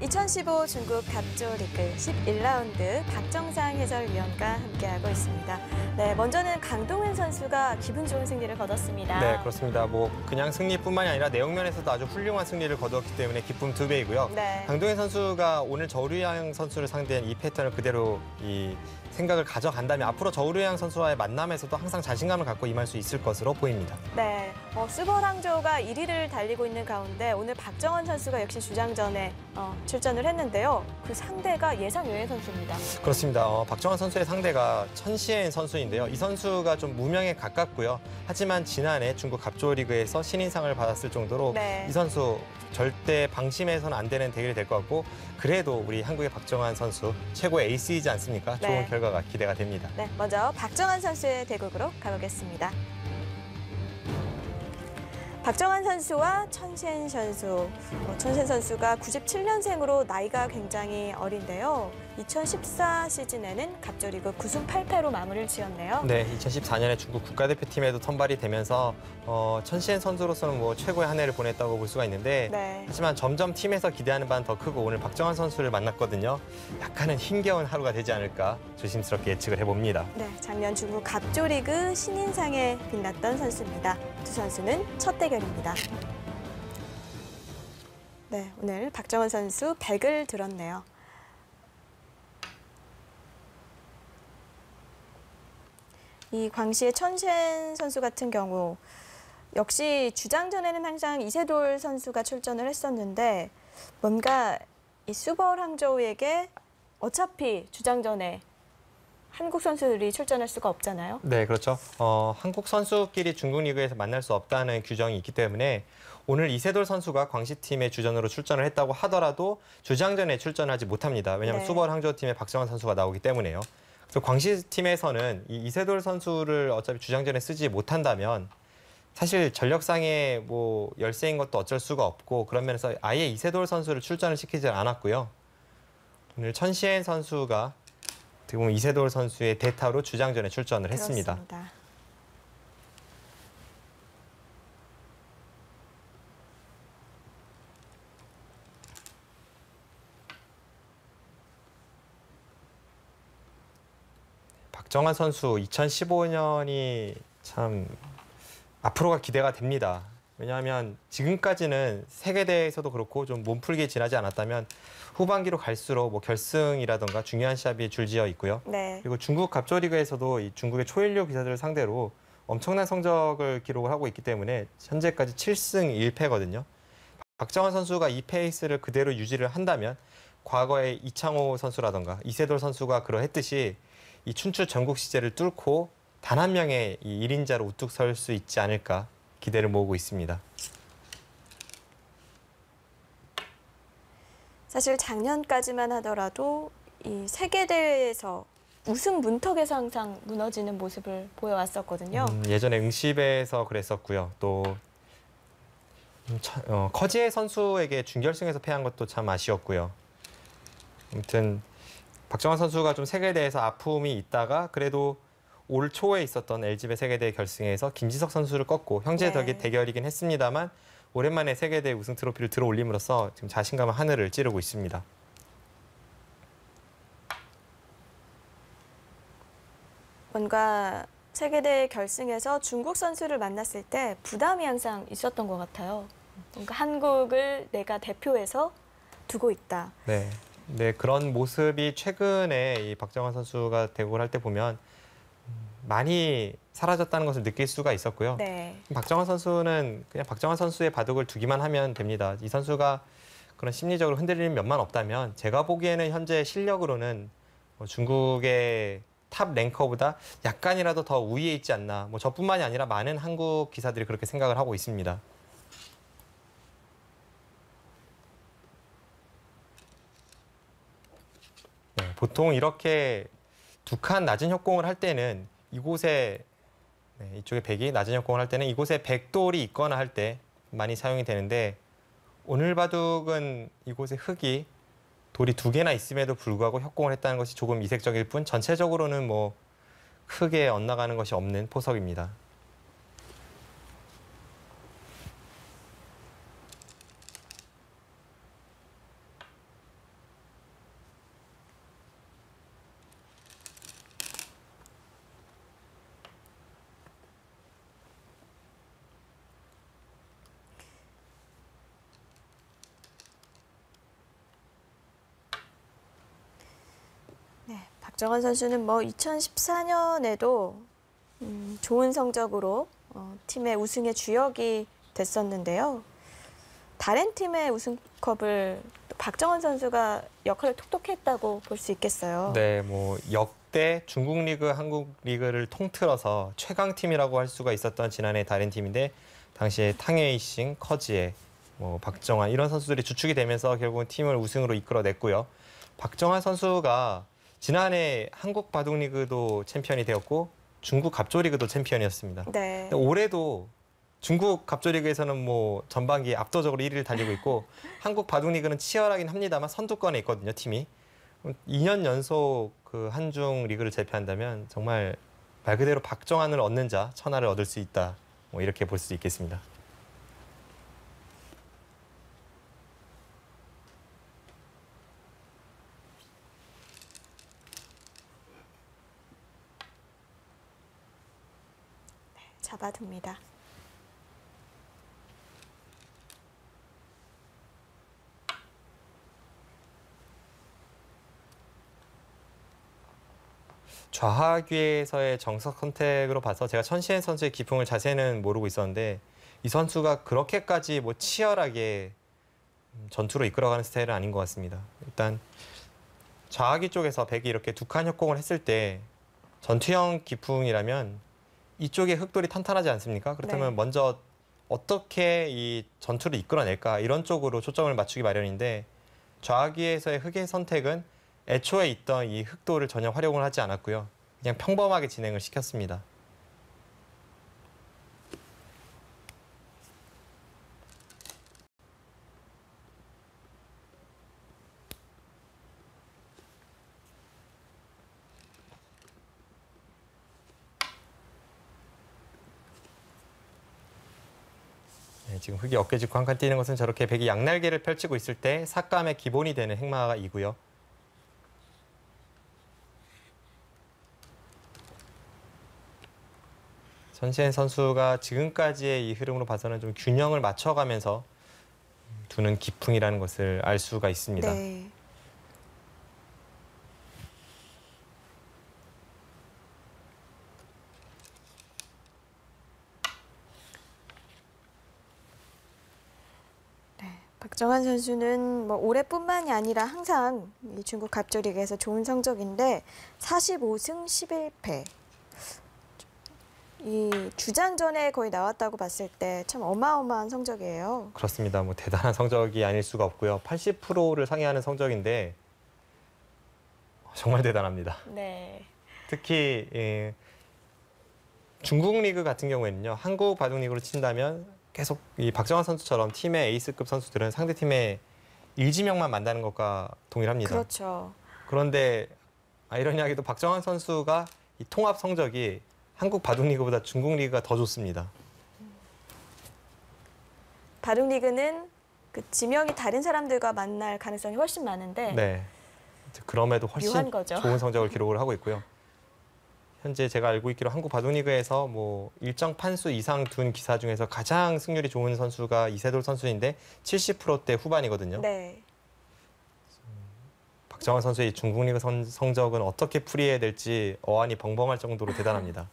2015 중국 갑조 리그 11라운드 박정상 해설위원과 함께하고 있습니다. 네, 먼저는 강동원 선수가 기분 좋은 승리를 거뒀습니다. 네, 그렇습니다. 그냥 승리뿐만이 아니라 내용면에서도 아주 훌륭한 승리를 거두었기 때문에 기쁨 2배이고요. 네. 강동원 선수가 오늘 저우르양 선수를 상대한 이 패턴을 그대로 생각을 가져간다면 앞으로 저우르양 선수와의 만남에서도 항상 자신감을 갖고 임할 수 있을 것으로 보입니다. 네, 수버항저우가 1위를 달리고 있는 가운데 오늘 박정원 선수가 역시 주장전에 출전을 했는데요. 그 상대가 예상 외의 선수입니다. 그렇습니다. 박정원 선수의 상대가 천시엔 선수인데요. 이 선수가 좀 무명에 가깝고요. 하지만 지난해 중국 갑조리그에서 신인상을 받았을 정도로 네. 이 선수 절대 방심해서는 안 되는 대결이 될 것 같고 그래도 우리 한국의 박정환 선수 최고의 에이스이지 않습니까? 네. 좋은 결과가 기대가 됩니다. 네, 먼저 박정환 선수의 대국으로 가보겠습니다. 박정환 선수와 천시엔 선수. 천시엔 선수가 97년생으로 나이가 굉장히 어린데요. 2014 시즌에는 갑조리그 9승 8패로 마무리를 지었네요. 네, 2014년에 중국 국가대표팀에도 선발이 되면서 천시엔 선수로서는 최고의 한 해를 보냈다고 볼 수가 있는데 네. 하지만 점점 팀에서 기대하는 바는 더 크고 오늘 박정환 선수를 만났거든요. 약간은 힘겨운 하루가 되지 않을까 조심스럽게 예측을 해봅니다. 네, 작년 중국 갑조리그 신인상에 빛났던 선수입니다. 두 선수는 첫 대결입니다. 네, 오늘 박정환 선수 100을 들었네요. 이 광시의 천시엔 선수 같은 경우 역시 주장전에는 항상 이세돌 선수가 출전을 했었는데 뭔가 이 수버항저우에게 어차피 주장전에 한국 선수들이 출전할 수가 없잖아요. 네, 그렇죠. 한국 선수끼리 중국 리그에서 만날 수 없다는 규정이 있기 때문에 오늘 이세돌 선수가 광시팀의 주전으로 출전을 했다고 하더라도 주장전에 출전하지 못합니다. 왜냐하면 네. 수버항저우팀의 박정환 선수가 나오기 때문에요. 그래서 광시팀에서는 이 이세돌 선수를 어차피 주장전에 쓰지 못한다면 사실 전력상의 열세인 것도 어쩔 수가 없고 그런 면에서 아예 이세돌 선수를 출전을 시키지 않았고요. 오늘 천시엔 선수가 어떻게 보면 이세돌 선수의 대타로 주장전에 출전을 했습니다. 그렇습니다. 박정환 선수 2015년이 참 앞으로가 기대가 됩니다. 왜냐하면 지금까지는 세계대회에서도 그렇고 좀 몸풀기에 지나지 않았다면 후반기로 갈수록 결승이라던가 중요한 시합이 줄지어 있고요. 네. 그리고 중국 갑조리그에서도 이 중국의 초일류 기사들을 상대로 엄청난 성적을 기록을 하고 있기 때문에 현재까지 7승 1패거든요. 박정환 선수가 이 페이스를 그대로 유지를 한다면 과거에 이창호 선수라던가 이세돌 선수가 그러했듯이 이 춘추 전국 시제를 뚫고 단 한 명의 이 1인자로 우뚝 설 수 있지 않을까 기대를 모으고 있습니다. 사실 작년까지만 하더라도 이 세계대회에서 우승 문턱에서 항상 무너지는 모습을 보여왔었거든요. 예전에 응시배에서 그랬었고요. 또 커지에 선수에게 준결승에서 패한 것도 참 아쉬웠고요. 아무튼 박정환 선수가 좀 세계대회에서 아픔이 있다가 그래도 올 초에 있었던 LG배 세계대회 결승에서 김지석 선수를 꺾고 형제 네. 대결이긴 했습니다만 오랜만에 세계대회 우승 트로피를 들어올림으로써 지금 자신감의 하늘을 찌르고 있습니다. 뭔가 세계대회 결승에서 중국 선수를 만났을 때 부담이 항상 있었던 것 같아요. 뭔가 한국을 내가 대표해서 두고 있다. 네, 그런 모습이 최근에 이 박정환 선수가 대국을 할 때 보면 많이 사라졌다는 것을 느낄 수가 있었고요. 네. 박정환 선수는 그냥 박정환 선수의 바둑을 두기만 하면 됩니다. 이 선수가 그런 심리적으로 흔들리는 면만 없다면 제가 보기에는 현재 실력으로는 중국의 탑 랭커보다 약간이라도 더 우위에 있지 않나. 저뿐만이 아니라 많은 한국 기사들이 그렇게 생각을 하고 있습니다. 네, 보통 이렇게 두 칸 낮은 협공을 할 때는 이곳에 이쪽에 백이 낮은 협공을 할 때는 이곳에 백돌이 있거나 할 때 많이 사용이 되는데 오늘 바둑은 이곳에 흙이 돌이 2개나 있음에도 불구하고 협공을 했다는 것이 조금 이색적일 뿐 전체적으로는 크게 엇나가는 것이 없는 포석입니다. 박정환 선수는 뭐 2014년에도 좋은 성적으로 팀의 우승의 주역이 됐었는데요. 다른 팀의 우승컵을 또 박정환 선수가 역할을 톡톡히 했다고 볼 수 있겠어요. 네, 뭐 역대 중국 리그, 한국 리그를 통틀어서 최강 팀이라고 할 수가 있었던 지난해 다른 팀인데 당시에 탕웨이싱, 커지에, 뭐 박정환 이런 선수들이 주축이 되면서 결국은 팀을 우승으로 이끌어냈고요. 박정환 선수가 지난해 한국 바둑리그도 챔피언이 되었고 중국 갑조리그도 챔피언이었습니다. 네. 올해도 중국 갑조리그에서는 뭐 전반기에 압도적으로 1위를 달리고 있고 한국 바둑리그는 치열하긴 합니다만 선두권에 있거든요, 팀이. 2년 연속 그 한중 리그를 제패한다면 정말 말 그대로 박정환을 얻는 자 천하를 얻을 수 있다. 뭐 이렇게 볼 수 있겠습니다. 잡아둡니다. 좌하귀에서의 정석 선택으로 봐서 제가 천시현 선수의 기풍을 자세히는 모르고 있었는데 이 선수가 그렇게까지 뭐 치열하게 전투로 이끌어가는 스타일은 아닌 것 같습니다. 일단 좌하귀 쪽에서 백이 이렇게 두 칸 협공을 했을 때 전투형 기풍이라면 이쪽에 흑돌이 탄탄하지 않습니까? 그렇다면 네. 먼저 어떻게 이 전투를 이끌어낼까 이런 쪽으로 초점을 맞추기 마련인데 좌하귀에서의 흑의 선택은 애초에 있던 이 흑돌을 전혀 활용을 하지 않았고요. 그냥 평범하게 진행을 시켰습니다. 네, 지금 흑이 어깨 짚고 한 칸 뛰는 것은 저렇게 백이 양날개를 펼치고 있을 때 삭감의 기본이 되는 행마가 이고요. 전시현 선수가 지금까지의 이 흐름으로 봐서는 좀 균형을 맞춰가면서 두는 기풍이라는 것을 알 수가 있습니다. 네. 박정환 선수는 뭐 올해뿐만이 아니라 항상 이 중국 갑조리그에서 좋은 성적인데 45승 11패. 이 주장전에 거의 나왔다고 봤을 때 참 어마어마한 성적이에요. 그렇습니다. 뭐 대단한 성적이 아닐 수가 없고요. 80%를 상회하는 성적인데 정말 대단합니다. 네. 특히 중국 리그 같은 경우에는요. 한국 바둑리그로 친다면 계속 이 박정환 선수처럼 팀의 에이스급 선수들은 상대팀의 일지명만 만나는 것과 동일합니다. 그렇죠. 그런데 아이러니하게도 박정환 선수가 이 통합 성적이 한국 바둑리그보다 중국 리그가 더 좋습니다. 바둑리그는 그 지명이 다른 사람들과 만날 가능성이 훨씬 많은데 네. 그럼에도 묘한 훨씬 거죠. 좋은 성적을 기록을 하고 있고요. 현재 제가 알고 있기로 한국 바둑리그에서 뭐 일정 판수 이상 둔 기사 중에서 가장 승률이 좋은 선수가 이세돌 선수인데 70%대 후반이거든요. 네. 박정환 선수의 이 중국 리그 성적은 어떻게 풀이해야 될지 어안이 벙벙할 정도로 대단합니다.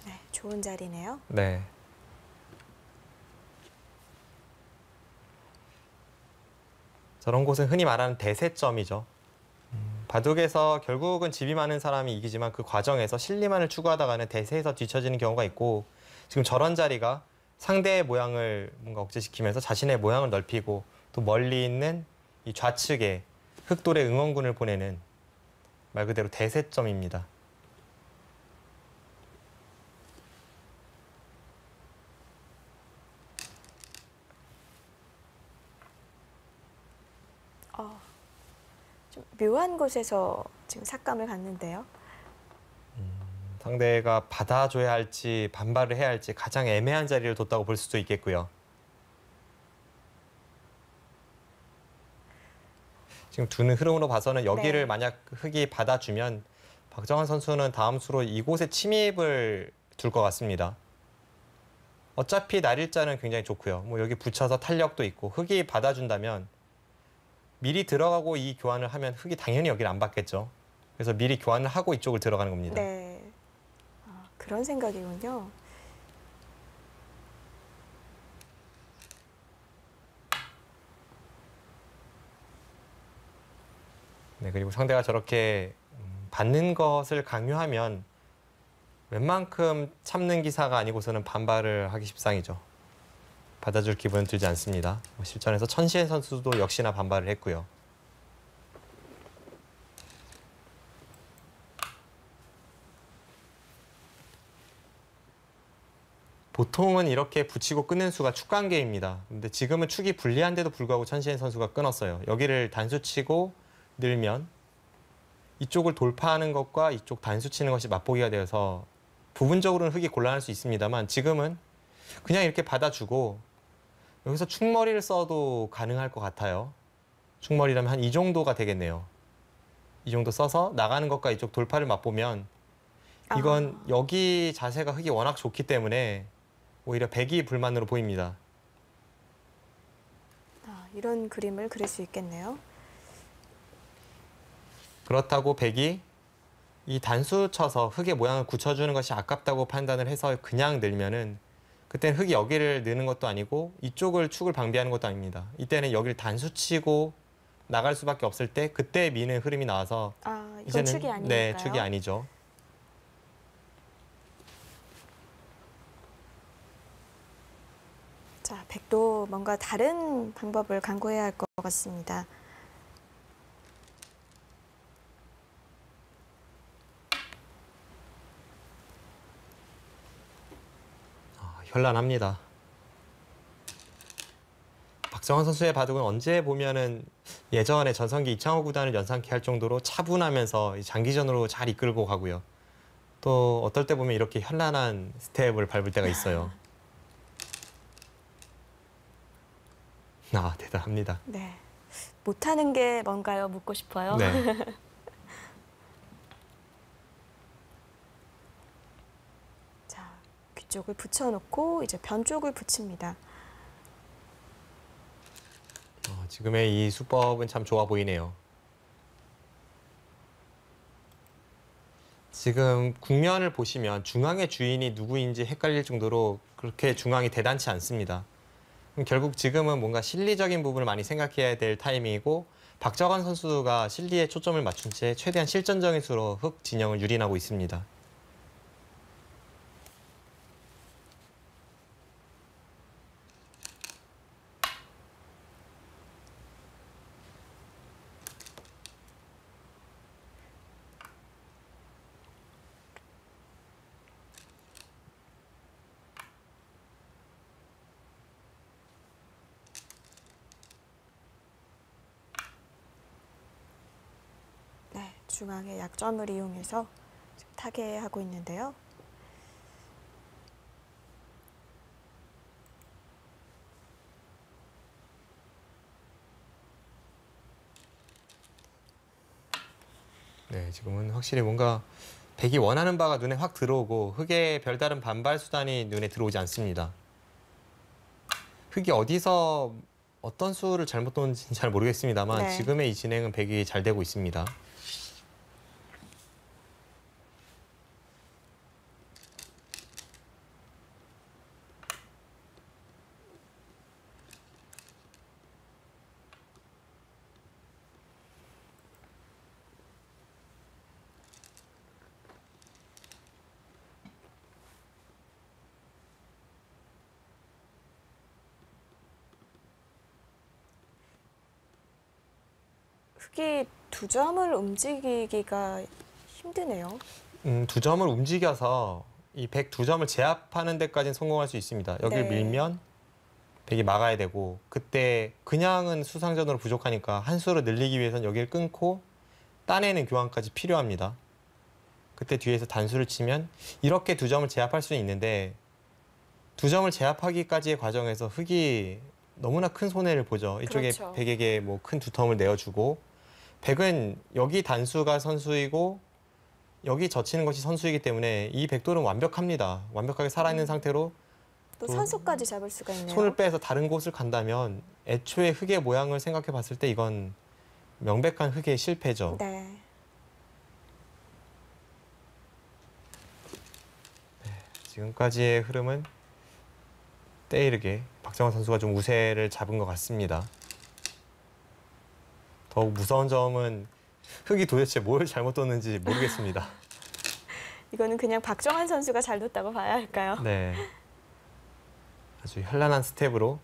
네, 좋은 자리네요. 네. 저런 곳은 흔히 말하는 대세점이죠. 바둑에서 결국은 집이 많은 사람이 이기지만 그 과정에서 실리만을 추구하다가는 대세에서 뒤처지는 경우가 있고 지금 저런 자리가 상대의 모양을 뭔가 억제시키면서 자신의 모양을 넓히고 또 멀리 있는 이 좌측에 흑돌의 응원군을 보내는 말 그대로 대세점입니다. 좀 묘한 곳에서 지금 삭감을 갔는데요. 상대가 받아줘야 할지 반발을 해야 할지 가장 애매한 자리를 뒀다고 볼 수도 있겠고요. 지금 두는 흐름으로 봐서는 여기를 네. 만약 흑이 받아주면 박정환 선수는 다음 수로 이곳에 침입을 둘 것 같습니다. 어차피 날일자는 굉장히 좋고요. 뭐 여기 붙여서 탄력도 있고 흙이 받아준다면 미리 들어가고 이 교환을 하면 흙이 당연히 여기를 안 받겠죠. 그래서 미리 교환을 하고 이쪽을 들어가는 겁니다. 네. 아, 그런 생각이군요. 네, 그리고 상대가 저렇게 받는 것을 강요하면 웬만큼 참는 기사가 아니고서는 반발을 하기 십상이죠. 받아줄 기분은 들지 않습니다. 실전에서 천시현 선수도 역시나 반발을 했고요. 보통은 이렇게 붙이고 끊는 수가 축 관계입니다. 근데 지금은 축이 불리한데도 불구하고 천시현 선수가 끊었어요. 여기를 단수 치고 늘면 이쪽을 돌파하는 것과 이쪽 단수 치는 것이 맞보기가 되어서 부분적으로는 흙이 곤란할 수 있습니다만 지금은 그냥 이렇게 받아주고 여기서 축머리를 써도 가능할 것 같아요. 축머리라면 한 이 정도가 되겠네요. 이 정도 써서 나가는 것과 이쪽 돌파를 맛보면 이건 여기 자세가 흙이 워낙 좋기 때문에 오히려 백이 불만으로 보입니다. 아, 이런 그림을 그릴 수 있겠네요. 그렇다고 백이 이 단수 쳐서 흙의 모양을 굳혀주는 것이 아깝다고 판단을 해서 그냥 늘면은 그때는 흙이 여기를 느는 것도 아니고 이쪽을 축을 방비하는 것도 아닙니다. 이때는 여기를 단수 치고 나갈 수밖에 없을 때 그때 미는 흐름이 나와서 아, 이건 이제는 축이 아니니까요. 네, 축이 아니죠. 자, 백도 뭔가 다른 방법을 강구해야 할 것 같습니다. 현란합니다. 박정환 선수의 바둑은 언제 보면은 예전에 전성기 이창호 구단을 연상케 할 정도로 차분하면서 장기전으로 잘 이끌고 가고요. 또 어떨 때 보면 이렇게 현란한 스텝을 밟을 때가 있어요. 아, 대단합니다. 네. 못하는 게 뭔가요? 묻고 싶어요. 네. 자, 귀 쪽을 붙여놓고 이제 변 쪽을 붙입니다. 지금의 이 수법은 참 좋아 보이네요. 지금 국면을 보시면 중앙의 주인이 누구인지 헷갈릴 정도로 그렇게 중앙이 대단치 않습니다. 결국 지금은 뭔가 실리적인 부분을 많이 생각해야 될 타이밍이고 박정환 선수가 실리에 초점을 맞춘 채 최대한 실전적인 수로 흙 진영을 유린하고 있습니다. 네, 중앙의 약점을 이용해서 타개하고 있는데요. 네, 지금은 확실히 뭔가 백이 원하는 바가 눈에 확 들어오고 흙의 별다른 반발 수단이 눈에 들어오지 않습니다. 흙이 어디서 어떤 수를 잘못 뒀는지는 잘 모르겠습니다만 네. 지금의 이 진행은 백이 잘 되고 있습니다. 흙이 두 점을 움직이기가 힘드네요. 두 점을 움직여서 이 백 두 점을 제압하는 데까지는 성공할 수 있습니다. 여기를 네. 밀면 백이 막아야 되고 그때 그냥은 수상전으로 부족하니까 한 수를 늘리기 위해서는 여기를 끊고 따내는 교환까지 필요합니다. 그때 뒤에서 단수를 치면 이렇게 두 점을 제압할 수는 있는데 두 점을 제압하기까지의 과정에서 흙이 너무나 큰 손해를 보죠. 이쪽에 그렇죠. 백에게 뭐 큰 두텀을 내어주고 백은 여기 단수가 선수이고 여기 젖히는 것이 선수이기 때문에 이 백돌은 완벽합니다. 완벽하게 살아있는 상태로 또 선수까지 잡을 수가 있네요. 손을 빼서 다른 곳을 간다면 애초에 흙의 모양을 생각해 봤을 때 이건 명백한 흙의 실패죠. 네. 지금까지의 흐름은 때이르게 박정환 선수가 좀 우세를 잡은 것 같습니다. 더욱 무서운 점은 흙이 도대체 뭘 잘못 뒀는지 모르겠습니다. 이거는 그냥 박정환 선수가 잘 뒀다고 봐야 할까요? 네, 아주 현란한 스텝으로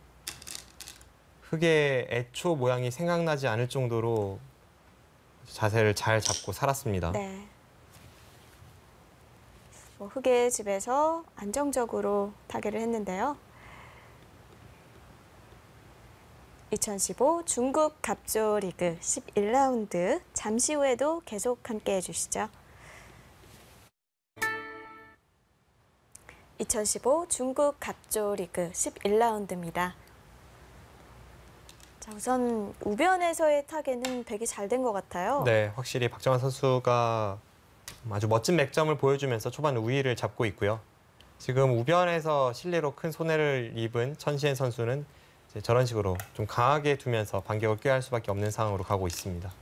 흙의 애초 모양이 생각나지 않을 정도로 자세를 잘 잡고 살았습니다. 네. 흙의 집에서 안정적으로 타결을 했는데요. 2015 중국 갑조 리그 11라운드 잠시 후에도 계속 함께 해주시죠. 2015 중국 갑조 리그 11라운드입니다. 자, 우선 우변에서의 타겟은 되게 잘 된 것 같아요. 네, 확실히 박정환 선수가 아주 멋진 맥점을 보여주면서 초반 우위를 잡고 있고요. 지금 우변에서 실내로 큰 손해를 입은 천시엔 선수는 이제 저런 식으로 좀 강하게 두면서 반격을 꾀할 수밖에 없는 상황으로 가고 있습니다.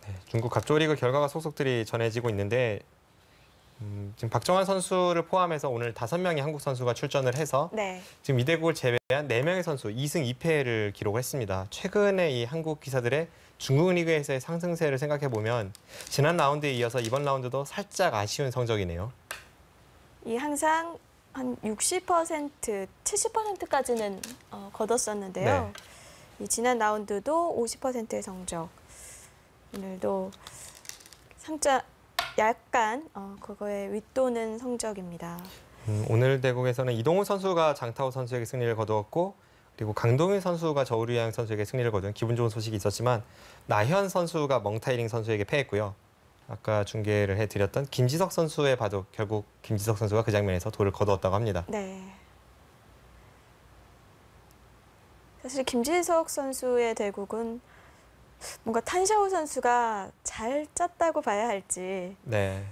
네, 중국 갑조리그 결과가 속속들이 전해지고 있는데 지금 박정환 선수를 포함해서 오늘 5명의 한국 선수가 출전을 해서 네. 지금 이대국을 제외한 4명의 선수 2승 2패를 기록했습니다. 최근에 이 한국 기사들의 중국 리그에서의 상승세를 생각해 보면 지난 라운드에 이어서 이번 라운드도 살짝 아쉬운 성적이네요. 이 항상 한 60%, 70%까지는 거뒀었는데요. 이 지난 라운드도 50%의 성적. 오늘도 상자 약간 그거에 윗도는 성적입니다. 오늘 대국에서는 이동우 선수가 장타오 선수에게 승리를 거두었고 그리고 강동윤 선수가 저우리양 선수에게 승리를 거둔 기분 좋은 소식이 있었지만 나현 선수가 멍타이링 선수에게 패했고요. 아까 중계를 해드렸던 김지석 선수의 바둑 결국 김지석 선수가 그 장면에서 돌을 거두었다고 합니다. 네. 사실 김지석 선수의 대국은 뭔가 탄샤오 선수가 잘 짰다고 봐야 할지 네.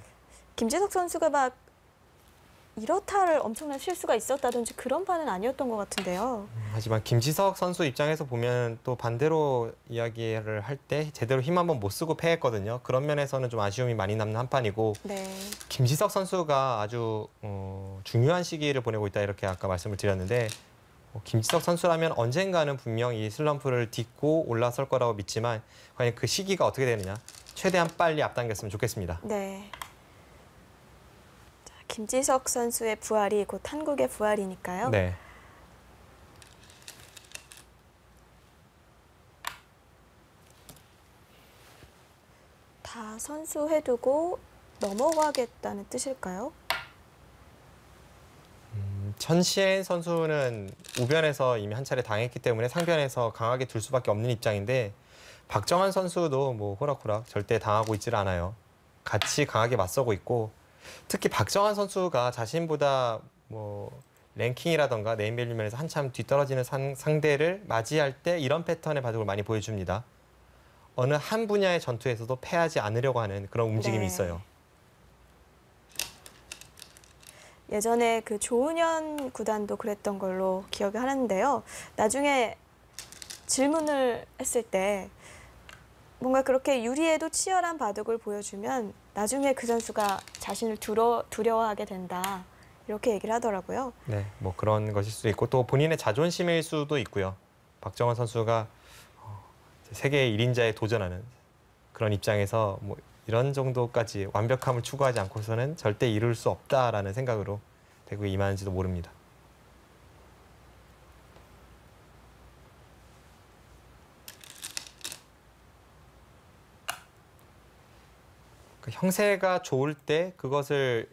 김지석 선수가 막 이렇다를 엄청난 실수가 있었다든지 그런 판은 아니었던 것 같은데요. 하지만 김지석 선수 입장에서 보면 또 반대로 이야기를 할 때 제대로 힘 한번 못 쓰고 패했거든요. 그런 면에서는 좀 아쉬움이 많이 남는 한 판이고 네. 김지석 선수가 아주 중요한 시기를 보내고 있다 이렇게 아까 말씀을 드렸는데 김지석 선수라면 언젠가는 분명 이 슬럼프를 딛고 올라설 거라고 믿지만 과연 그 시기가 어떻게 되느냐 최대한 빨리 앞당겼으면 좋겠습니다. 네. 자, 김지석 선수의 부활이 곧 한국의 부활이니까요. 네. 다 선수해두고 넘어가겠다는 뜻일까요? 천시엔 선수는 우변에서 이미 한 차례 당했기 때문에 상변에서 강하게 둘 수밖에 없는 입장인데 박정환 선수도 뭐 호락호락 절대 당하고 있질 않아요. 같이 강하게 맞서고 있고 특히 박정환 선수가 자신보다 뭐 랭킹이라던가 네임밸류 면에서 한참 뒤떨어지는 상대를 맞이할 때 이런 패턴의 바둑을 많이 보여줍니다. 어느 한 분야의 전투에서도 패하지 않으려고 하는 그런 움직임이 네. 있어요. 예전에 그 조은현 구단도 그랬던 걸로 기억이 하는데요. 나중에 질문을 했을 때 뭔가 그렇게 유리해도 치열한 바둑을 보여주면 나중에 그 선수가 자신을 두려워하게 된다. 이렇게 얘기를 하더라고요. 네, 뭐 그런 것일 수도 있고 또 본인의 자존심일 수도 있고요. 박정환 선수가 세계 1인자에 도전하는 그런 입장에서 뭐 이런 정도까지 완벽함을 추구하지 않고서는 절대 이룰 수 없다라는 생각으로 대구에 임하는지도 모릅니다. 그 형세가 좋을 때 그것을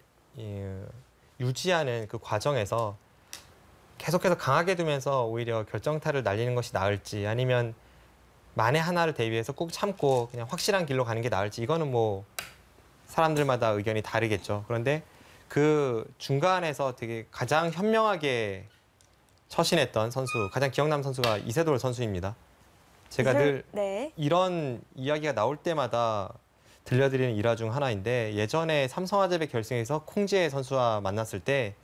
유지하는 그 과정에서 계속해서 강하게 두면서 오히려 결정타를 날리는 것이 나을지 아니면 만에 하나를 대비해서 꾹 참고 그냥 확실한 길로 가는 게 나을지 이거는 뭐 사람들마다 의견이 다르겠죠. 그런데 그 중간에서 되게 가장 현명하게 처신했던 선수, 가장 기억남는 선수가 이세돌 선수입니다. 제가 늘 네. 이런 이야기가 나올 때마다 들려드리는 일화 중 하나인데 예전에 삼성화재배 결승에서 콩지혜 선수와 만났을 때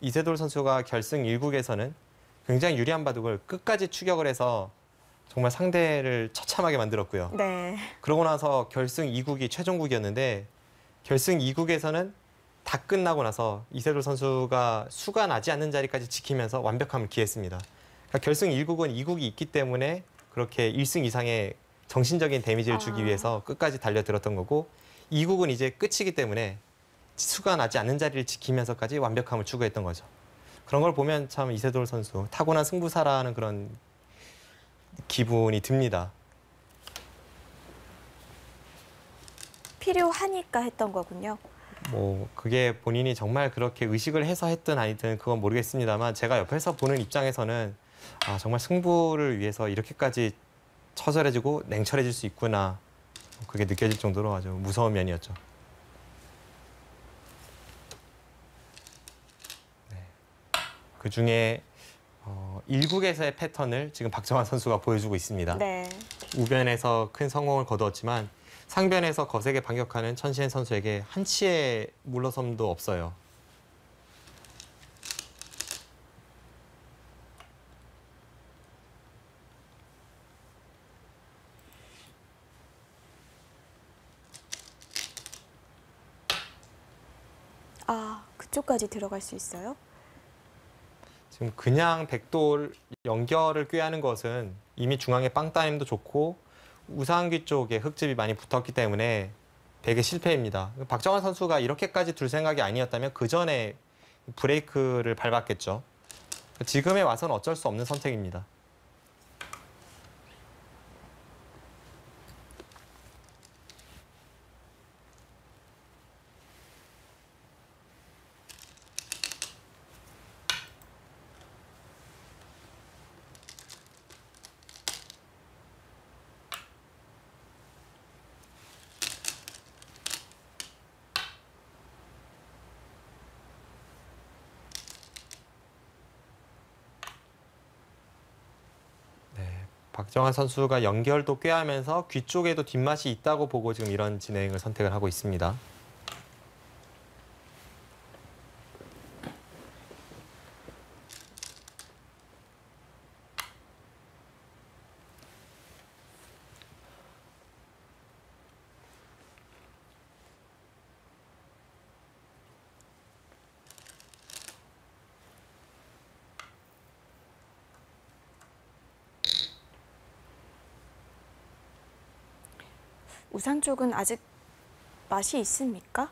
이세돌 선수가 결승 1국에서는 굉장히 유리한 바둑을 끝까지 추격을 해서 정말 상대를 처참하게 만들었고요. 네. 그러고 나서 결승 2국이 최종국이었는데 결승 2국에서는 다 끝나고 나서 이세돌 선수가 수가 나지 않는 자리까지 지키면서 완벽함을 기했습니다. 그러니까 결승 1국은 2국이 있기 때문에 그렇게 1승 이상의 정신적인 데미지를 주기 위해서 끝까지 달려들었던 거고 2국은 이제 끝이기 때문에 수가 나지 않는 자리를 지키면서까지 완벽함을 추구했던 거죠. 그런 걸 보면 참 이세돌 선수 타고난 승부사라는 그런 기분이 듭니다. 필요하니까 했던 거군요. 뭐 그게 본인이 정말 그렇게 의식을 해서 했든 아니든 그건 모르겠습니다만 제가 옆에서 보는 입장에서는 아, 정말 승부를 위해서 이렇게까지 처절해지고 냉철해질 수 있구나. 그게 느껴질 정도로 아주 무서운 면이었죠. 네. 그중에 1국에서의 패턴을 지금 박정환 선수가 보여주고 있습니다. 네. 우변에서 큰 성공을 거두었지만 상변에서 거세게 반격하는 천시현 선수에게 한치의 물러섬도 없어요. 아, 그쪽까지 들어갈 수 있어요? 지금 그냥 백돌 연결을 꾀하는 것은 이미 중앙에 빵 따님도 좋고 우상귀 쪽에 흙집이 많이 붙었기 때문에 되게 실패입니다. 박정환 선수가 이렇게까지 둘 생각이 아니었다면 그 전에 브레이크를 밟았겠죠. 지금에 와서는 어쩔 수 없는 선택입니다. 박정환 선수가 연결도 꾀하면서 귀 쪽에도 뒷맛이 있다고 보고 지금 이런 진행을 선택을 하고 있습니다. 우상 쪽은 아직 맛이 있습니까?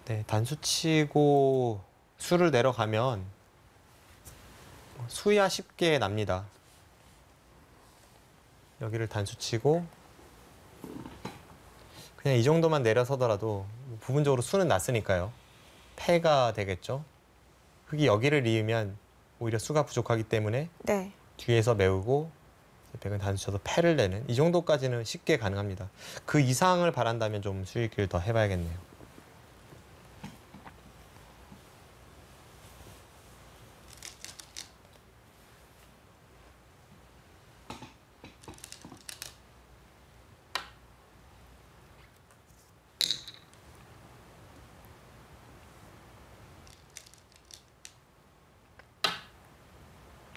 네, 단수치고 수를 내려가면 수야 쉽게 납니다. 여기를 단수치고 그냥 이 정도만 내려서더라도 부분적으로 수는 났으니까요. 패가 되겠죠. 흙이 여기를 이으면 오히려 수가 부족하기 때문에 네. 뒤에서 메우고 백은 단수쳐서 패를 내는 이 정도까지는 쉽게 가능합니다. 그 이상을 바란다면 좀 수익을 더 해봐야겠네요.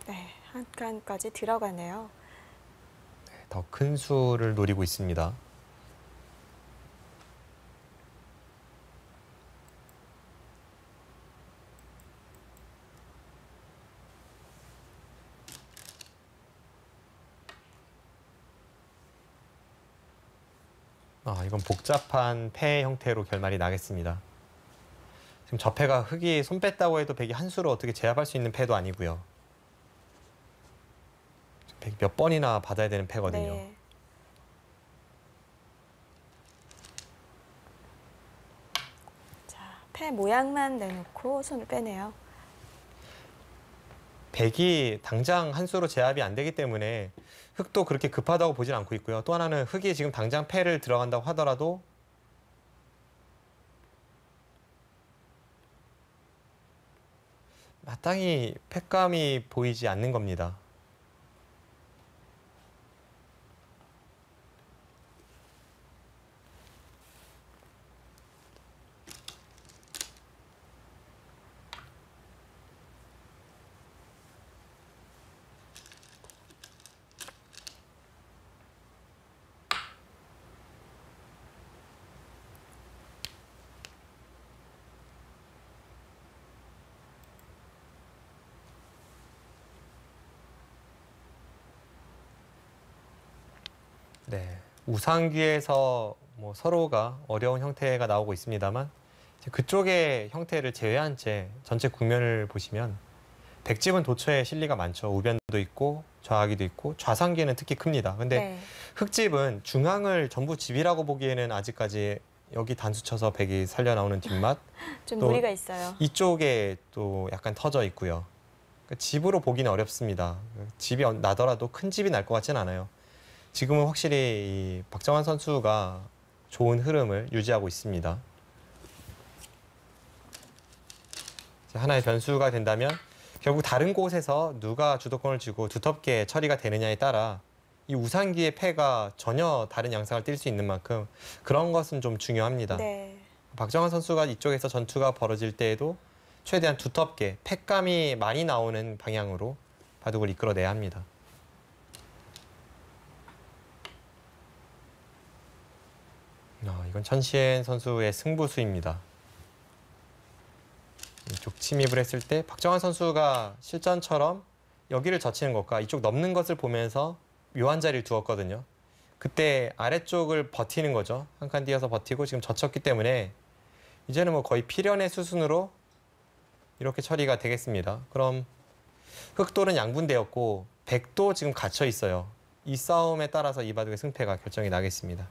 네, 한 칸까지 들어가네요. 더 큰 수를 노리고 있습니다. 이건 복잡한 패 형태로 결말이 나겠습니다. 지금 저 패가 흙이 손 뺐다고 해도 백이 한 수로 어떻게 제압할 수 있는 패도 아니고요. 백이 몇 번이나 받아야 되는 패거든요. 네. 자, 패 모양만 내놓고 손을 빼네요. 백이 당장 한 수로 제압이 안 되기 때문에 흙도 그렇게 급하다고 보진 않고 있고요. 또 하나는 흙이 지금 당장 패를 들어간다고 하더라도 마땅히 팩감이 보이지 않는 겁니다. 네, 우상귀에서 뭐 서로가 어려운 형태가 나오고 있습니다만 이제 그쪽의 형태를 제외한 채 전체 국면을 보시면 백집은 도처에 실리가 많죠. 우변도 있고 좌악이도 있고 좌상귀는 특히 큽니다. 근데 네. 흑집은 중앙을 전부 집이라고 보기에는 아직까지 여기 단수 쳐서 백이 살려 나오는 뒷맛 좀 또 무리가 있어요. 이쪽에 또 약간 터져 있고요. 그러니까 집으로 보기는 어렵습니다. 집이 나더라도 큰 집이 날 것 같지는 않아요. 지금은 확실히 이 박정환 선수가 좋은 흐름을 유지하고 있습니다. 하나의 변수가 된다면 결국 다른 곳에서 누가 주도권을 쥐고 두텁게 처리가 되느냐에 따라 이 우상기의 패가 전혀 다른 양상을 띌 수 있는 만큼 그런 것은 좀 중요합니다. 네. 박정환 선수가 이쪽에서 전투가 벌어질 때에도 최대한 두텁게 팩감이 많이 나오는 방향으로 바둑을 이끌어내야 합니다. 이건 천시엔 선수의 승부수입니다. 이쪽 침입을 했을 때 박정환 선수가 실전처럼 여기를 젖히는 것과 이쪽 넘는 것을 보면서 묘한 자리를 두었거든요. 그때 아래쪽을 버티는 거죠. 한 칸 뛰어서 버티고 지금 젖혔기 때문에 이제는 뭐 거의 필연의 수순으로 이렇게 처리가 되겠습니다. 그럼 흑돌은 양분되었고 백도 지금 갇혀 있어요. 이 싸움에 따라서 이 바둑의 승패가 결정이 나겠습니다.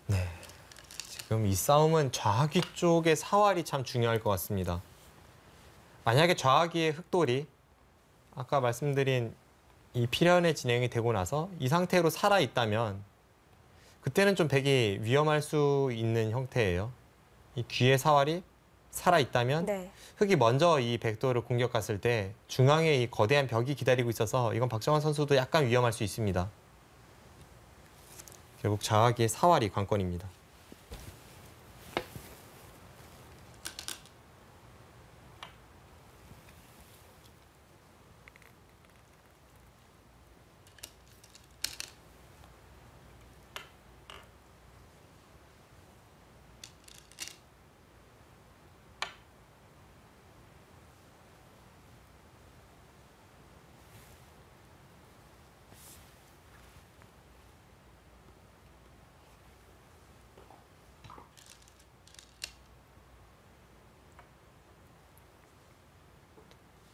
네, 지금 이 싸움은 좌하귀 쪽의 사활이 참 중요할 것 같습니다. 만약에 좌하귀의 흑돌이 아까 말씀드린 이 필연의 진행이 되고 나서 이 상태로 살아있다면 그때는 좀 백이 위험할 수 있는 형태예요. 이 귀의 사활이 살아있다면 네. 흑이 먼저 이 백도를 공격 갔을 때 중앙에 이 거대한 벽이 기다리고 있어서 이건 박정환 선수도 약간 위험할 수 있습니다. 결국 좌하귀의 사활이 관건입니다.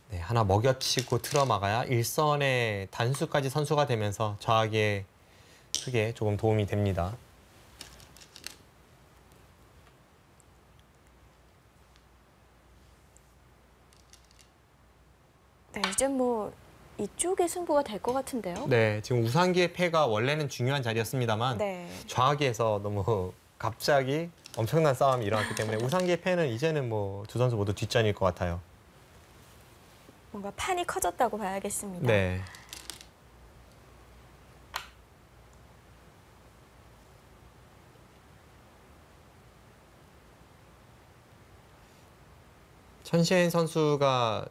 네, 하나 먹여치고 틀어막아야 일선의 단수까지 선수가 되면서 좌하귀의 흑에 조금 도움이 됩니다. 네, 이제 뭐 이쪽에 승부가 될 것 같은데요. 네, 지금 우상기의 패가 원래는 중요한 자리였습니다만 네. 좌하귀에서 너무 갑자기 엄청난 싸움이 일어났기 때문에 우상기의 패는 이제는 뭐 두 선수 모두 뒷전일 것 같아요. 뭔가 판이 커졌다고 봐야겠습니다. 네. 천시엔 선수가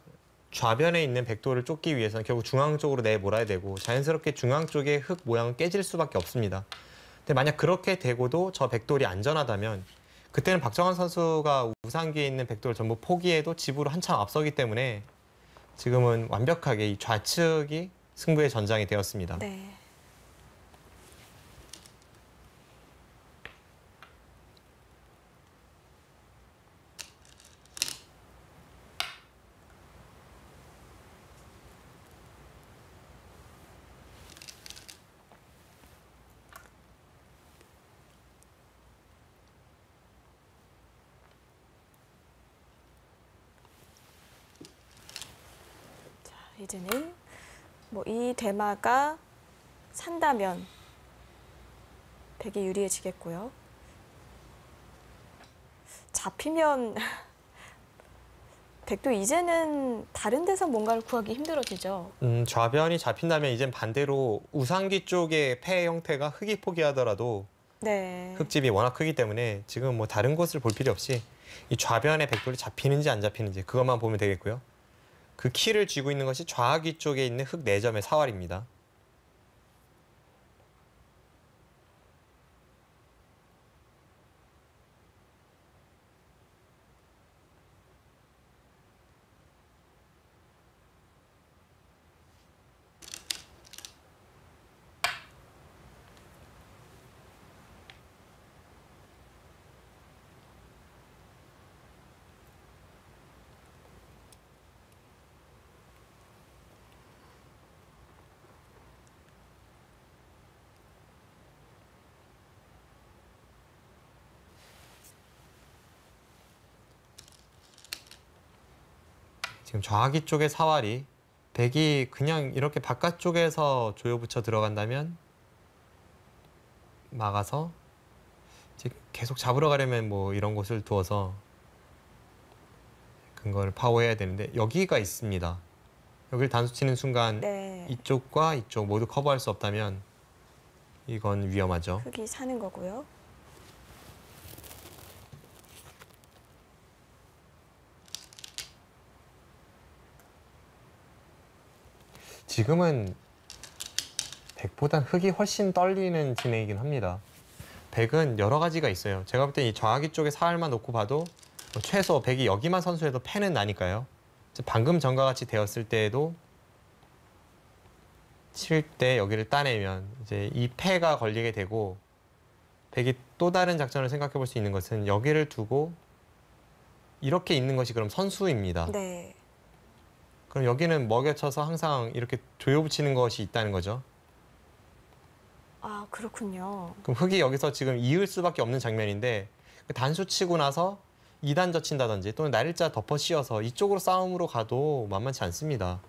좌변에 있는 백도를 쫓기 위해서는 결국 중앙 쪽으로 내몰아야 되고 자연스럽게 중앙 쪽의 흑 모양은 깨질 수밖에 없습니다. 근데 만약 그렇게 되고도 저 백돌이 안전하다면 그때는 박정환 선수가 우상기에 있는 백돌을 전부 포기해도 집으로 한참 앞서기 때문에 지금은 완벽하게 이 좌측이 승부의 전장이 되었습니다. 네. 이제는 뭐 이 대마가 산다면 백이 유리해지겠고요. 잡히면 백도 이제는 다른 데서 뭔가를 구하기 힘들어지죠. 좌변이 잡힌다면 이젠 반대로 우상기 쪽의 폐 형태가 흙이 포기하더라도 네. 흙집이 워낙 크기 때문에 지금 뭐 다른 곳을 볼 필요 없이 이 좌변의 백돌이 잡히는지 안 잡히는지 그것만 보면 되겠고요. 그 키를 쥐고 있는 것이 좌하기 쪽에 있는 흙 4점의 사활입니다. 지금 좌하기 쪽의 사활이 백이 그냥 이렇게 바깥쪽에서 조여붙여 들어간다면 막아서 이제 계속 잡으러 가려면 뭐 이런 곳을 두어서 근거를 파워해야 되는데 여기가 있습니다. 여기를 단수 치는 순간 네. 이쪽과 이쪽 모두 커버할 수 없다면 이건 위험하죠. 흙이 사는 거고요. 지금은 백보단 흙이 훨씬 떨리는 진행이긴 합니다. 백은 여러 가지가 있어요. 제가 볼 때 이 좌하기 쪽에 사활만 놓고 봐도 뭐 최소 백이 여기만 선수해도 패는 나니까요. 방금 전과 같이 되었을 때에도 칠 때 여기를 따내면 이제 이 패가 걸리게 되고 백이 또 다른 작전을 생각해 볼 수 있는 것은 여기를 두고 이렇게 있는 것이 그럼 선수입니다. 네. 그럼 여기는 먹여쳐서 항상 이렇게 조여붙이는 것이 있다는 거죠. 아, 그렇군요. 그럼 흙이 여기서 지금 이을 수밖에 없는 장면인데 단수 치고 나서 2단 젖힌다든지 또는 날일자 덮어 씌워서 이쪽으로 싸움으로 가도 만만치 않습니다.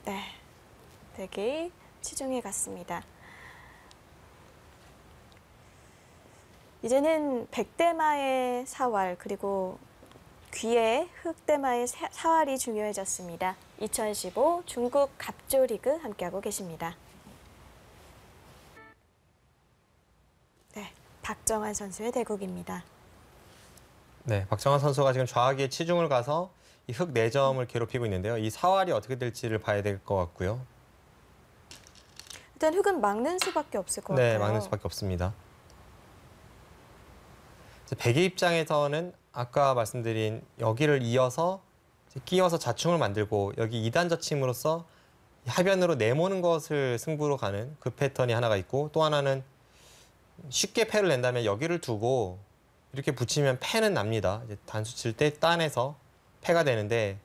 네. 백이 치중해 갔습니다. 이제는 백대마의 사활 그리고 귀의 흑대마의 사활이 중요해졌습니다. 2015 중국 갑조 리그 함께하고 계십니다. 네, 박정환 선수의 대국입니다. 네, 박정환 선수가 지금 좌하기에 치중을 가서 이 흙 4점을 괴롭히고 있는데요. 이 사활이 어떻게 될지를 봐야 될 것 같고요. 일단 흙은 막는 수밖에 없을 것 네, 같아요. 막는 수밖에 없습니다. 백의 입장에서는 아까 말씀드린 여기를 이어서 끼워서 자충을 만들고 여기 2단 젖힘으로써 하변으로 내모는 것을 승부로 가는 그 패턴이 하나가 있고 또 하나는 쉽게 패를 낸다면 여기를 두고 이렇게 붙이면 패는 납니다. 이제 단수 칠 때 따내서 패가 되는데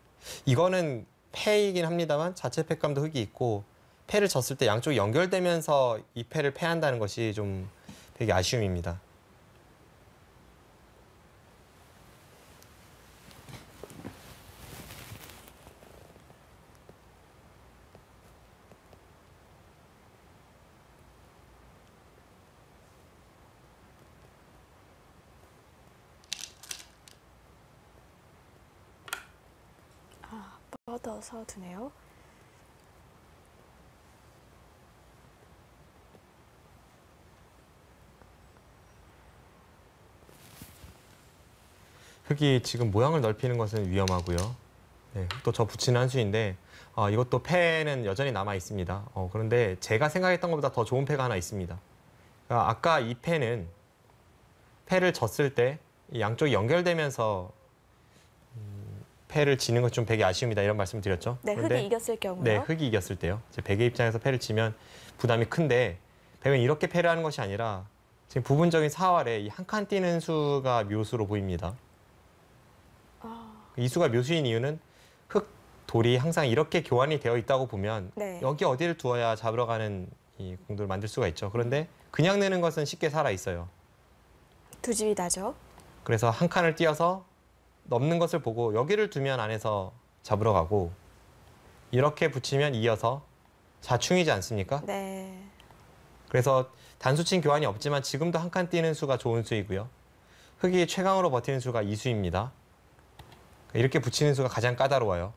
이거는 패이긴 합니다만 자체 패감도 흙이 있고 패를 졌을 때 양쪽이 연결되면서 이 패를 패한다는 것이 좀 되게 아쉬움입니다. 뻗어서 두네요. 흙이 지금 모양을 넓히는 것은 위험하고요. 네, 또 저 붙이는 한 수인데 이것도 패는 여전히 남아 있습니다. 그런데 제가 생각했던 것보다 더 좋은 패가 하나 있습니다. 아까 이 패는 패를 졌을 때 양쪽이 연결되면서 패를 지는 것 좀 되게 아쉬웁니다. 이런 말씀 드렸죠. 네, 흙이 이겼을 경우요. 네, 흙이 이겼을 때요. 백의 입장에서 패를 치면 부담이 큰데 백은 이렇게 패를 하는 것이 아니라 지금 부분적인 사활에 이 한 칸 뛰는 수가 묘수로 보입니다. 아, 이 수가 묘수인 이유는 흙, 돌이 항상 이렇게 교환이 되어 있다고 보면 네. 여기 어디를 두어야 잡으러 가는 이 공도를 만들 수가 있죠. 그런데 그냥 내는 것은 쉽게 살아 있어요. 두 집이 다죠. 그래서 한 칸을 띄어서 넘는 것을 보고 여기를 두면 안에서 잡으러 가고 이렇게 붙이면 이어서 자충이지 않습니까? 네. 그래서 단수칭 교환이 없지만 지금도 한 칸 띄는 수가 좋은 수이고요. 흙이 최강으로 버티는 수가 이 수입니다. 이렇게 붙이는 수가 가장 까다로워요.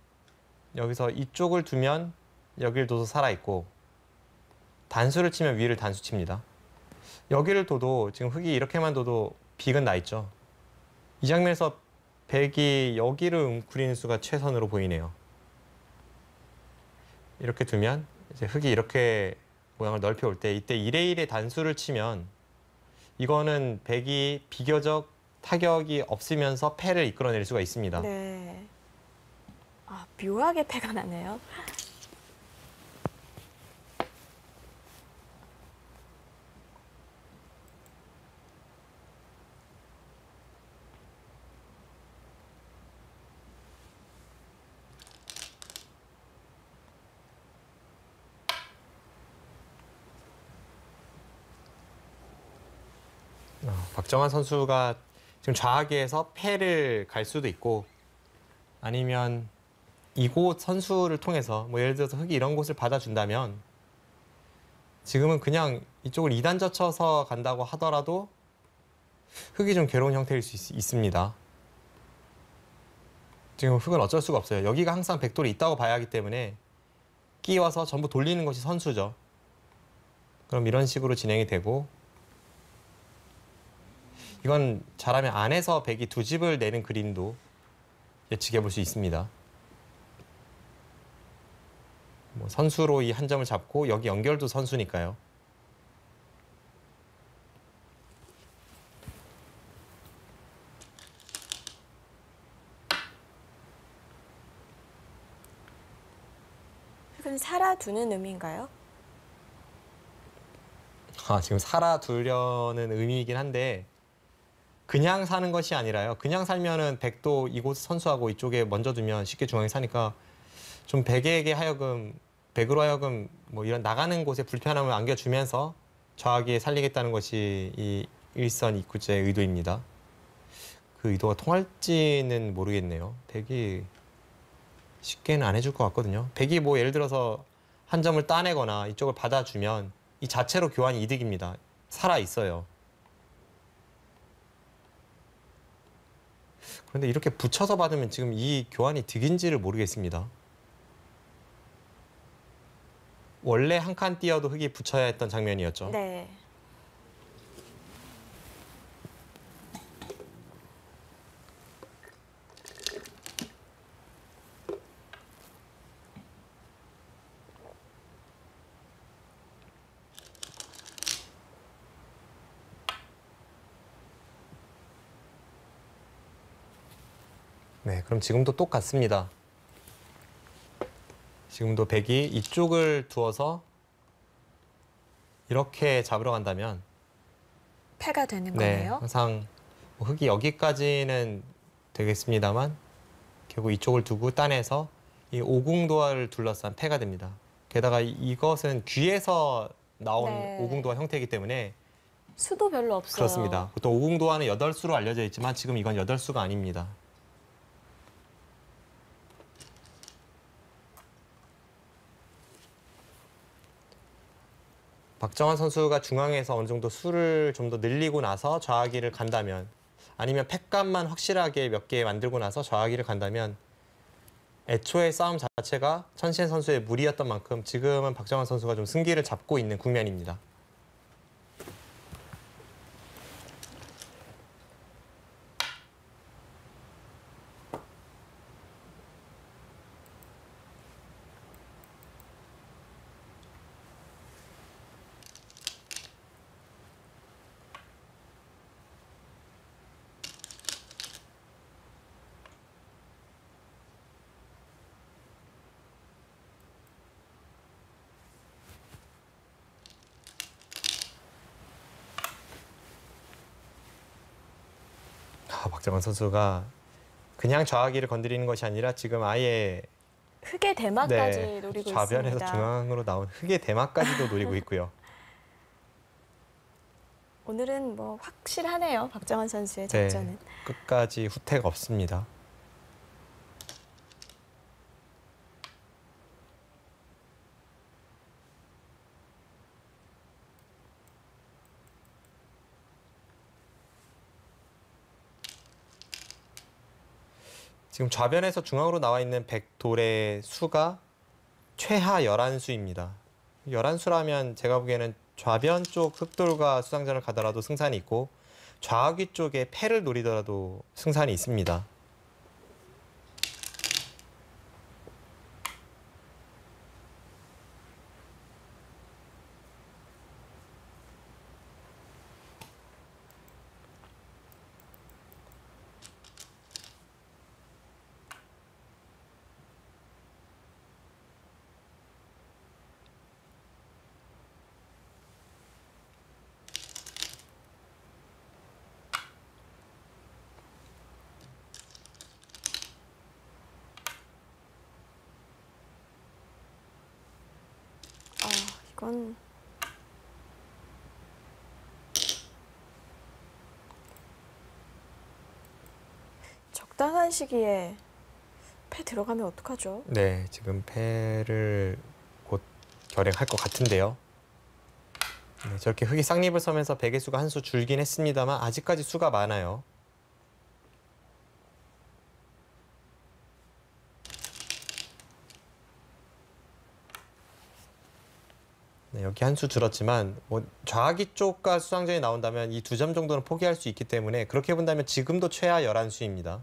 여기서 이쪽을 두면 여기를 둬도 살아있고 단수를 치면 위를 단수 칩니다. 여기를 둬도 지금 흙이 이렇게만 둬도 빅은 나 있죠. 이 장면에서 백이 여기를 웅크리는 수가 최선으로 보이네요. 이렇게 두면 이제 흙이 이렇게 모양을 넓혀 올 때 이때 1대 1의 단수를 치면 이거는 백이 비교적 타격이 없으면서 패를 이끌어낼 수가 있습니다. 네. 아, 묘하게 패가 나네요. 박정환 선수가 지금 좌하계에서 패를 갈 수도 있고 아니면 이곳 선수를 통해서 뭐 예를 들어서 흙이 이런 곳을 받아준다면 지금은 그냥 이쪽을 2단 젖혀서 간다고 하더라도 흙이 좀 괴로운 형태일 수 있습니다. 지금 흙은 어쩔 수가 없어요. 여기가 항상 백돌이 있다고 봐야 하기 때문에 끼워서 전부 돌리는 것이 선수죠. 그럼 이런 식으로 진행이 되고 이건 잘하면 안에서 백이 두 집을 내는 그림도 예측해 볼 수 있습니다. 뭐 선수로 이 한 점을 잡고 여기 연결도 선수니까요. 흙은 살아두는 의미인가요? 지금 살아두려는 의미이긴 한데 그냥 사는 것이 아니라요. 그냥 살면은 백도 이곳 선수하고 이쪽에 먼저 두면 쉽게 중앙에 사니까 좀 백에게 하여금 백으로 하여금 뭐 이런 나가는 곳에 불편함을 안겨주면서 좌하게 살리겠다는 것이 이 일선 이구제의 의도입니다. 그 의도가 통할지는 모르겠네요. 백이 쉽게는 안 해줄 것 같거든요. 백이 뭐 예를 들어서 한 점을 따내거나 이쪽을 받아주면 이 자체로 교환이 이득입니다. 살아 있어요. 그런데 이렇게 붙여서 받으면 지금 이 교환이 득인지를 모르겠습니다. 원래 한 칸 띄어도 흙이 붙여야 했던 장면이었죠. 네. 네, 그럼 지금도 똑같습니다. 지금도 백이 이쪽을 두어서 이렇게 잡으러 간다면 패가 되는 네, 거네요. 항상 뭐 흙이 여기까지는 되겠습니다만 결국 이쪽을 두고 따내서 이 오궁도화를 둘러싼 패가 됩니다. 게다가 이것은 귀에서 나온 네. 오궁도화 형태이기 때문에 수도 별로 없어요. 그렇습니다. 또 오궁도화는 8수로 알려져 있지만 지금 이건 8수가 아닙니다. 박정환 선수가 중앙에서 어느 정도 수를 좀 더 늘리고 나서 좌하기를 간다면 아니면 팩감만 확실하게 몇 개 만들고 나서 좌하기를 간다면 애초에 싸움 자체가 천시현 선수의 무리였던 만큼 지금은 박정환 선수가 좀 승기를 잡고 있는 국면입니다. 박정환 선수가 그냥 좌하기를 건드리는 것이 아니라 지금 아예 흙의 대마까지 노리고 좌변에서 있습니다. 중앙으로 나온 흙의 대마까지도 노리고 있고요. 오늘은 뭐 확실하네요. 박정환 선수의 네, 작전은. 끝까지 후퇴가 없습니다. 지금 좌변에서 중앙으로 나와 있는 백돌의 수가 최하 11수입니다. 11수라면 제가 보기에는 좌변 쪽 흑돌과 수상전을 가더라도 승산이 있고 좌하귀 쪽에 패를 노리더라도 승산이 있습니다. 이건 적당한 시기에 패 들어가면 어떡하죠? 네, 지금 패를 곧 결행할 것 같은데요. 네, 저렇게 흙이 쌍립을 서면서 백의 수가 한 수 줄긴 했습니다만 아직까지 수가 많아요. 네, 여기 한 수 줄었지만 뭐 좌하기 쪽과 수상전이 나온다면 이 2점 정도는 포기할 수 있기 때문에 그렇게 본다면 지금도 최하 11수입니다.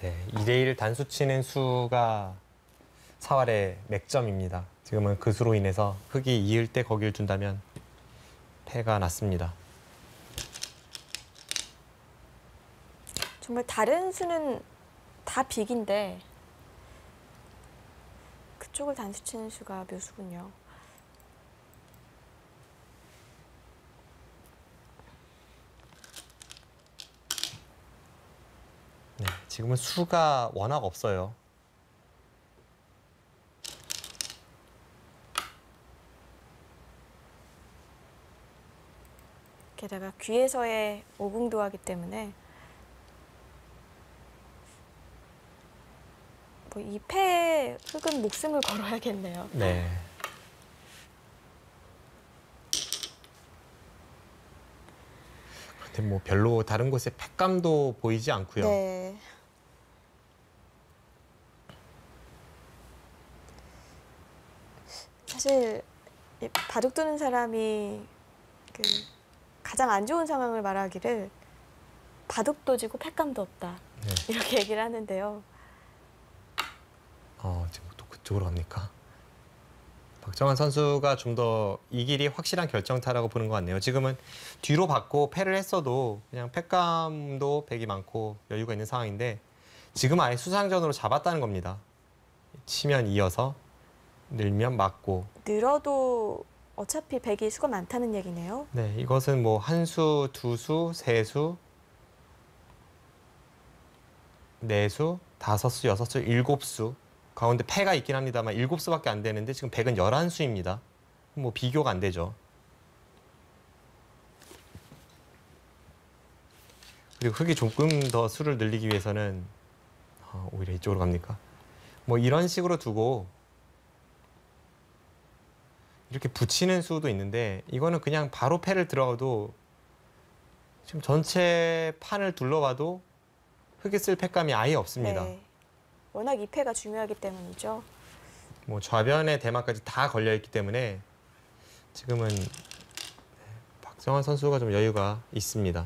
네, 2대1 단수 치는 수가 사활의 맥점입니다. 지금은 그 수로 인해서 흙이 이을 때 거기를 둔다면 패가 났습니다. 정말 다른 수는 다 빅인데 그쪽을 단수 치는 수가 묘수군요. 네, 지금은 수가 워낙 없어요. 게다가 귀에서의 오궁도 하기 때문에 뭐 이 패에 흙은 목숨을 걸어야겠네요. 네. 그런데 뭐 별로 다른 곳에 패감도 보이지 않고요. 네. 사실 이 바둑 두는 사람이 그 가장 안 좋은 상황을 말하기를 바둑도 지고 패감도 없다. 네. 이렇게 얘기를 하는데요. 지금 또 그쪽으로 갑니까? 박정환 선수가 좀 더 이 길이 확실한 결정타라고 보는 것 같네요. 지금은 뒤로 받고 패를 했어도 그냥 패감도 백이 많고 여유가 있는 상황인데 지금 아예 수상전으로 잡았다는 겁니다. 치면 이어서 늘면 맞고. 늘어도 어차피 백이 수가 많다는 얘기네요. 네, 이것은 뭐 한 수, 두 수, 세 수, 네 수, 다섯 수, 여섯 수, 일곱 수. 가운데 패가 있긴 합니다만 일곱 수밖에 안 되는데 지금 백은 11수입니다. 뭐 비교가 안 되죠. 그리고 흙이 조금 더 수를 늘리기 위해서는 오히려 이쪽으로 갑니까? 뭐 이런 식으로 두고 이렇게 붙이는 수도 있는데 이거는 그냥 바로 패를 들어가도 지금 전체 판을 둘러봐도 흙이 쓸 패감이 아예 없습니다. 네. 워낙 이 패가 중요하기 때문이죠. 뭐 좌변의 대마까지 다 걸려 있기 때문에 지금은 박정환 선수가 좀 여유가 있습니다.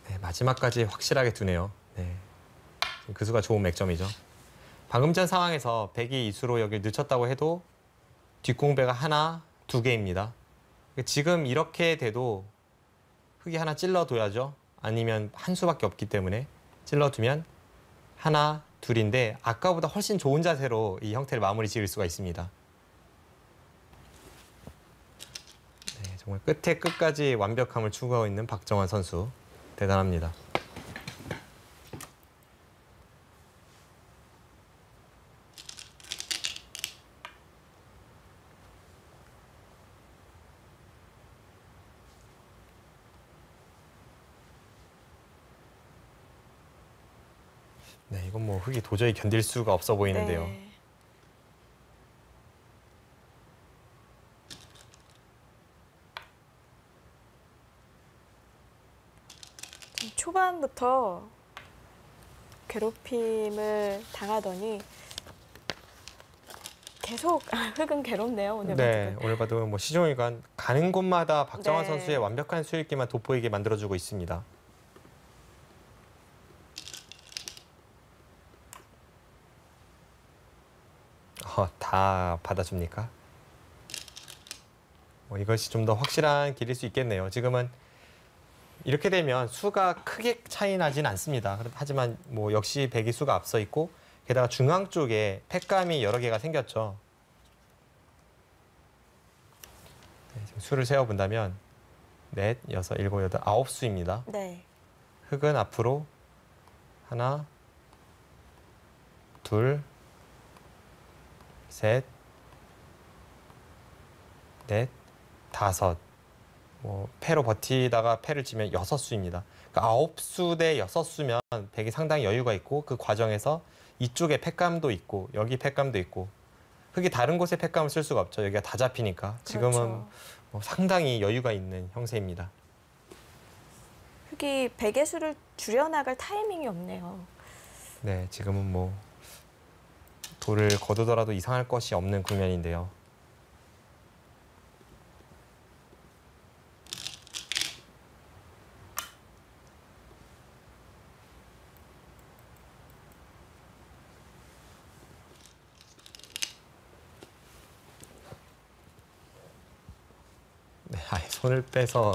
네, 마지막까지 확실하게 두네요. 네, 그 수가 좋은 맥점이죠. 방금 전 상황에서 백이 이수로 여기를 늦췄다고 해도 뒷공배가 하나, 두 개입니다. 지금 이렇게 돼도 흙이 하나 찔러둬야죠. 아니면 한 수밖에 없기 때문에 찔러두면 하나, 둘인데 아까보다 훨씬 좋은 자세로 이 형태를 마무리 지을 수가 있습니다. 네, 정말 끝에 끝까지 완벽함을 추구하고 있는 박정환 선수. 대단합니다. 네, 이건 뭐 흙이 도저히 견딜 수가 없어 보이는데요. 네. 좀 초반부터 괴롭힘을 당하더니 계속 흙은 괴롭네요, 오늘. 네, 오늘 봐도 뭐 시종일관 가는 곳마다 박정환 네. 선수의 완벽한 수익기만 돋보이게 만들어주고 있습니다. 다 받아줍니까? 이것이 좀 더 확실한 길일 수 있겠네요. 지금은 이렇게 되면 수가 크게 차이 나진 않습니다. 하지만 뭐 역시 백이 수가 앞서 있고 게다가 중앙 쪽에 팩감이 여러 개가 생겼죠. 네, 지금 수를 세어본다면 넷, 여섯, 일곱, 여덟, 아홉 수입니다. 네. 흙은 앞으로 하나, 둘, 셋, 넷, 다섯. 패로 버티다가 패를 치면 여섯 수입니다. 그러니까 아홉 수 대 여섯 수면 백이 상당히 여유가 있고 그 과정에서 이쪽에 팩감도 있고 여기 팩감도 있고 흙이 다른 곳에 팩감을 쓸 수가 없죠. 여기가 다 잡히니까 지금은 그렇죠. 상당히 여유가 있는 형세입니다. 흙이 백의 수를 줄여나갈 타이밍이 없네요. 네, 지금은 뭐 돌을 거두더라도 이상할 것이 없는 국면인데요. 네, 아예 손을 빼서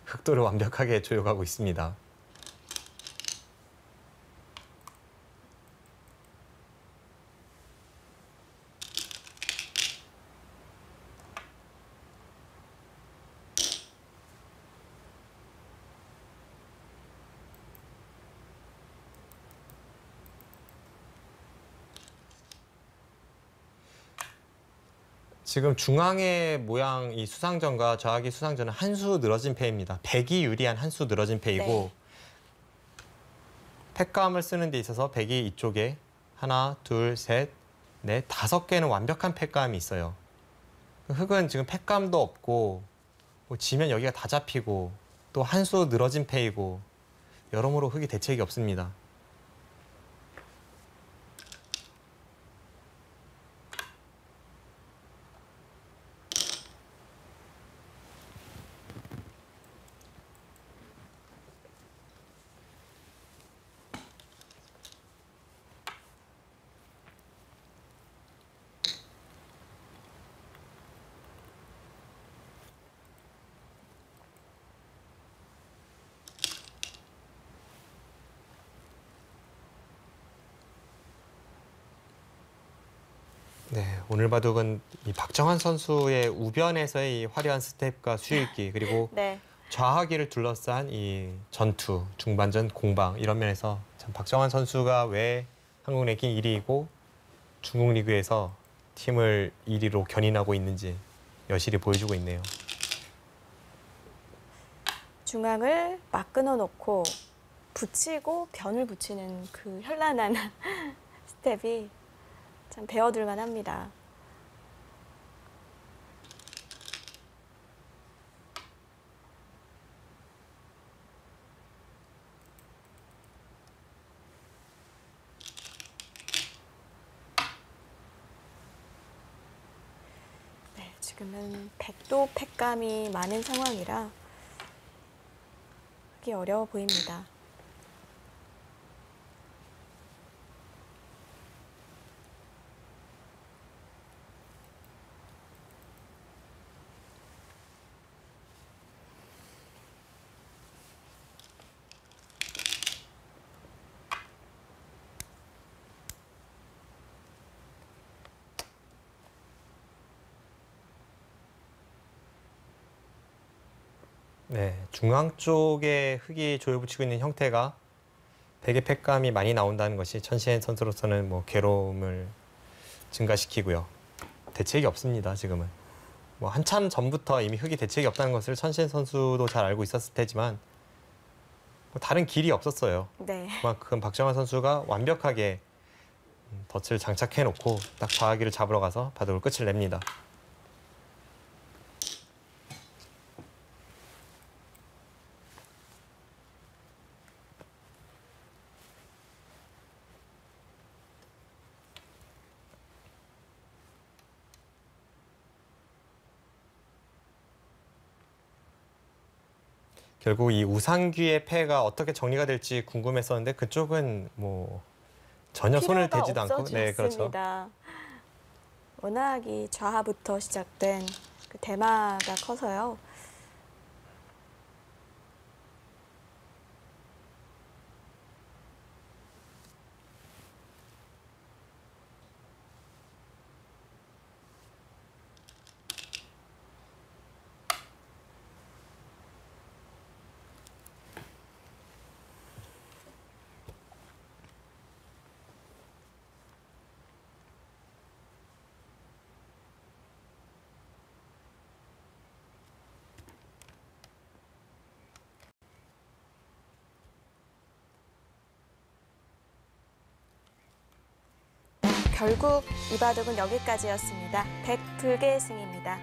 흑도를 완벽하게 조여가고 있습니다. 지금 중앙의 모양 이 수상전과 저하기 수상전은 한 수 늘어진 패입니다. 백이 유리한 한 수 늘어진 패이고 네. 팩감을 쓰는 데 있어서 백이 이쪽에 하나, 둘, 셋, 넷, 다섯 개는 완벽한 팩감이 있어요. 흙은 지금 팩감도 없고 지면 여기가 다 잡히고 또 한 수 늘어진 패이고 여러모로 흙이 대책이 없습니다. 네, 오늘 바둑은 이 박정환 선수의 우변에서의 이 화려한 스텝과 수익기 그리고 네. 좌하기를 둘러싼 이 전투, 중반전 공방 이런 면에서 참 박정환 선수가 왜 한국 랭킹 1위이고 중국 리그에서 팀을 1위로 견인하고 있는지 여실히 보여주고 있네요. 중앙을 막 끊어놓고 붙이고 변을 붙이는 그 현란한 스텝이 참 배워둘만 합니다. 지금은 백도 팩감이 많은 상황이라 하기 어려워 보입니다. 네, 중앙 쪽에 흙이 조여붙이고 있는 형태가 베개 팩감이 많이 나온다는 것이 천시현 선수로서는 뭐 괴로움을 증가시키고요. 대책이 없습니다, 지금은. 뭐 한참 전부터 이미 흙이 대책이 없다는 것을 천시현 선수도 잘 알고 있었을 테지만 뭐 다른 길이 없었어요. 네. 그만큼 박정환 선수가 완벽하게 덫을 장착해놓고 딱 좌하기를 잡으러 가서 바둑을 끝을 냅니다. 결국 이 우상귀의 패가 어떻게 정리가 될지 궁금했었는데 그쪽은 뭐 전혀 손을 필요가 대지도 않고 네, 그렇죠. 없어졌습니다. 워낙 이 좌하부터 시작된 그 대마가 커서요. 결국 이 바둑은 여기까지였습니다. 백불개 승입니다.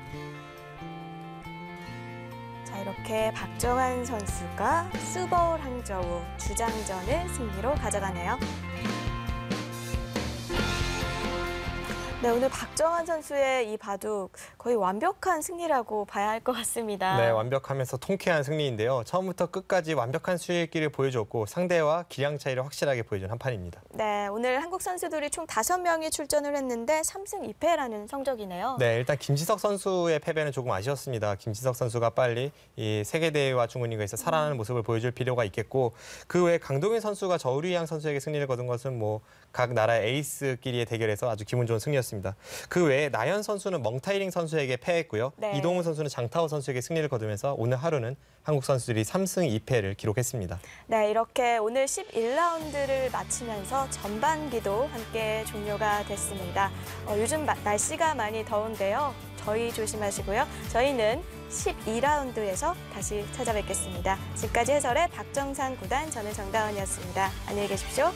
자, 이렇게 박정환 선수가 수벌 항저우 주장전을 승리로 가져가네요. 네, 오늘 박정환 선수의 이 바둑 거의 완벽한 승리라고 봐야 할 것 같습니다. 네, 완벽하면서 통쾌한 승리인데요. 처음부터 끝까지 완벽한 수익기를 보여줬고 상대와 기량 차이를 확실하게 보여준 한 판입니다. 네, 오늘 한국 선수들이 총 5명이 출전을 했는데 3승 2패라는 성적이네요. 네, 일단 김지석 선수의 패배는 조금 아쉬웠습니다. 김지석 선수가 빨리 이 세계대회와 중국리그에서 살아나는 모습을 보여줄 필요가 있겠고 그 외에 강동윤 선수가 저우리양 선수에게 승리를 거둔 것은 뭐 각 나라의 에이스끼리의 대결에서 아주 기분 좋은 승리였습니다. 그 외에 나연 선수는 멍타이링 선수에게 패했고요. 네. 이동훈 선수는 장타오 선수에게 승리를 거두면서 오늘 하루는 한국 선수들이 3승 2패를 기록했습니다. 네, 이렇게 오늘 11라운드를 마치면서 전반기도 함께 종료가 됐습니다. 요즘 날씨가 많이 더운데요. 더위 조심하시고요. 저희는 12라운드에서 다시 찾아뵙겠습니다. 지금까지 해설의 박정상 구단, 저는 정다원이었습니다. 안녕히 계십시오.